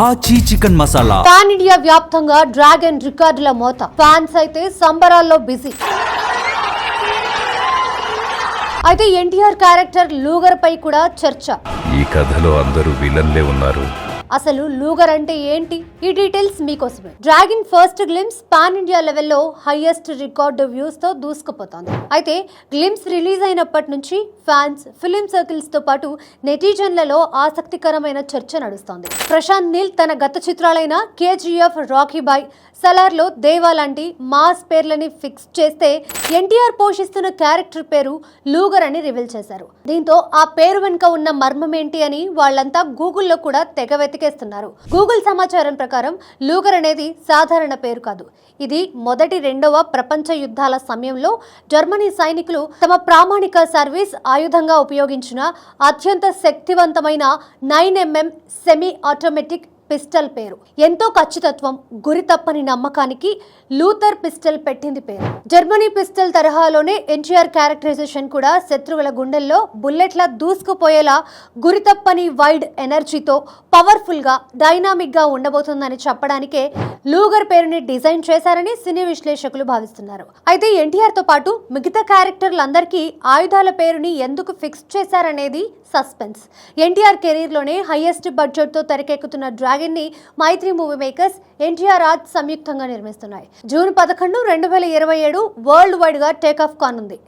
ఆచి chicken masala pan India వ్యాప్తంగా dragon రికార్డుల మోత. ఫ్యాన్స్ అయితే సంబరాల్లో బిజీ. అయితే ఎన్టీఆర్ క్యారెక్టర్ లూగర్ పై కూడా చర్చ. ఈ కథలో అందరూ విలన్లే ఉన్నారు. అసలు లూగర్ అంటే ఏంటి? ఈ డీటెయిల్స్ మీకోసమే. Dragon first glimpse pan India లెవెల్లో హైయెస్ట్ రికార్డు వ్యూస్ తో దూసుకుపోతోంది. అయితే గ్లిమ్స్ రిలీజ్ అయినప్పటి నుంచి ఫ్యాన్స్, ఫిలిం సర్కిల్స్ తో పాటు నెటిజన్లలో ఆసక్తికరమైన చర్చ నడుస్తోంది. ప్రశాంత్ నీల్ తన గత చిత్రాలైన కేజీఎఫ్, రాకీ బాయ్, సలార్లో దేవా లాంటి మాస్ పేర్లని ఫిక్స్ చేస్తే ఎన్టీఆర్ పోషిస్తున్న క్యారెక్టర్ పేరు లూగర్ అని రివీల్ చేశారు. దీంతో ఆ పేరు వెనుక ఉన్న మర్మం ఏంటి అని వాళ్ళంతా గూగుల్లో కూడా తెగ వెతికేస్తున్నారు. గూగుల్ సమాచారం ప్రకారం లూగర్ అనేది సాధారణ పేరు కాదు. ఇది మొదటి, రెండవ ప్రపంచ యుద్ధాల సమయంలో జర్మనీ సైనికులు తమ ప్రామాణిక సర్వీస్ ఆయుధంగా ఉపయోగించిన అత్యంత శక్తివంతమైన 9mm సెమీ ఆటోమేటిక్ పిస్టల్ పేరు. ఎంతో ఖచ్చితత్వం, గురి తప్పని నమ్మకానికి లూథర్ పిస్టల్ పెట్టింది పేరు. జర్మనీ పిస్టల్ తరహాలోనే ఎన్టీఆర్ క్యారెక్టరైజేషన్ కూడా శత్రువుల గుండెల్లో బుల్లెట్లా దూసుకుపోయేలా గురి తప్పని వైడ్ ఎనర్జీతో పవర్ఫుల్ గా, డైనామిక్ గా ఉండబోతుందని చెప్పడానికే లూగర్ పేరుని డిజైన్ చేశారని సినీ విశ్లేషకులు భావిస్తున్నారు. అయితే ఎన్టీఆర్ తో పాటు మిగతా క్యారెక్టర్లందరికీ ఆయుధాల పేరుని ఎందుకు ఫిక్స్ చేశారనేది సస్పెన్స్. ఎన్టీఆర్ కెరీర్ లోనే హైయెస్ట్ బడ్జెట్ తో తెరకెక్కుతున్న డ్రాగన్ ని మైత్రి మూవీ మేకర్స్, ఎన్టీఆర్ ఆర్ట్స్ సంయుక్తంగా నిర్మిస్తున్నాయి. జూన్ 11, 2027 వరల్డ్ వైడ్ గా టేక్ ఆఫ్ కానుంది.